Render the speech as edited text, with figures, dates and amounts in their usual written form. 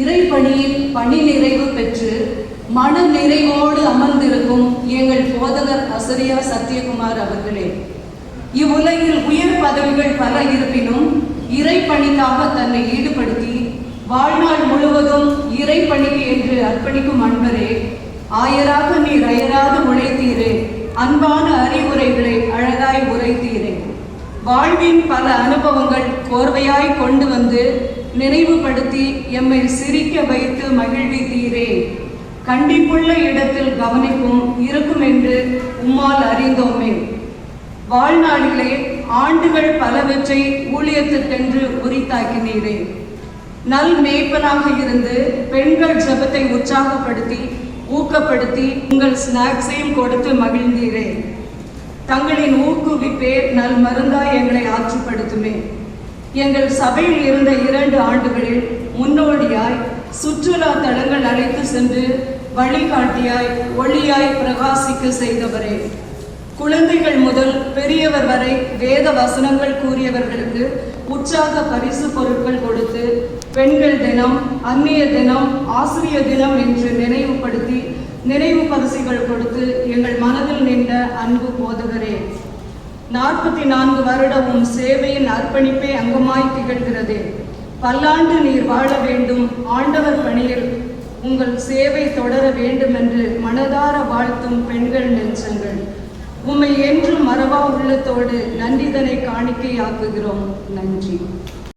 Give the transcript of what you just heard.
இறைப்பணியில் பணி நிறைவு பெற்று மன நிறைவோடு அமர்ந்திருக்கும் எங்கள் போதகர் அசரியா சத்யகுமார் அவர்களே, இவ்வுலகில் உயர் பதவிகள் பல இருப்பினும் இறைப்பணிக்காக தன்னை ஈடுபடுத்தி வாழ்நாள் முழுவதும் இறைப்பணிக்கு என்று அர்ப்பணிக்கும் அன்பரே, ஆயராக நீர் அயராது உழைத்தீரே, அன்பான அறிவுரைகளை அழகாய் உரைத்தீரே. வாழ்வின் பல அனுபவங்கள் கோர்வையாய் கொண்டு வந்து நினைவுபடுத்தி எம்மை சிரிக்க வைத்து மகிழ்வித்தீரே. கண்டிப்புள்ள இடத்தில் கவனிப்பும் இருக்கும் என்று உம்மால் அறிந்தோமே. வாழ்நாளிலே ஆண்டுகள் பலவற்றை ஊழியத்திற்கென்று உரித்தாக்கினீரே. நல் மேய்ப்பனாக இருந்து பெண்கள் ஜபத்தை உற்சாகப்படுத்தி ஊக்கப்படுத்தி உங்கள் ஸ்நாக்ஸையும் கொடுத்து மகிழ்ந்தீரே. தங்களின் ஊக்குவிப்பே நல் மருந்தாய் எங்களை ஆற்றுப்படுத்துமே. எங்கள் சபையில் இருந்த 2 ஆண்டுகளில் முன்னோடியாய் சுற்றுலா தலங்கள் அழைத்து சென்று வழிகாட்டியாய் ஒளியாய் பிரகாசிக்க செய்தவரே, குழந்தைகள் முதல் பெரியவர் வரை வேத வசனங்கள் கூறியவர்களுக்கு உற்சாக பரிசு பொருட்கள் கொடுத்து பெண்கள் தினம், அந்நிய தினம், ஆசிரியர் தினம் என்று நினைவுபடுத்தி நினைவு பரிசுகள் கொடுத்து எங்கள் மனதில் நின்ற அன்பு போதகரே, 44 வருடமும் சேவையின் அர்ப்பணிப்பே அங்கமாய் திகழ்கிறதே. பல்லாண்டு நீர் வாழ வேண்டும். ஆண்டவர் பணியில் உங்கள் சேவை தொடர வேண்டும் என்று மனதார வாழ்த்தும் பெண்கள் நெஞ்சங்கள். உம்மை என்றும் மறவா உள்ளத்தோடு நன்றிதனை காணிக்கையாக்குகிறோம். நன்றி.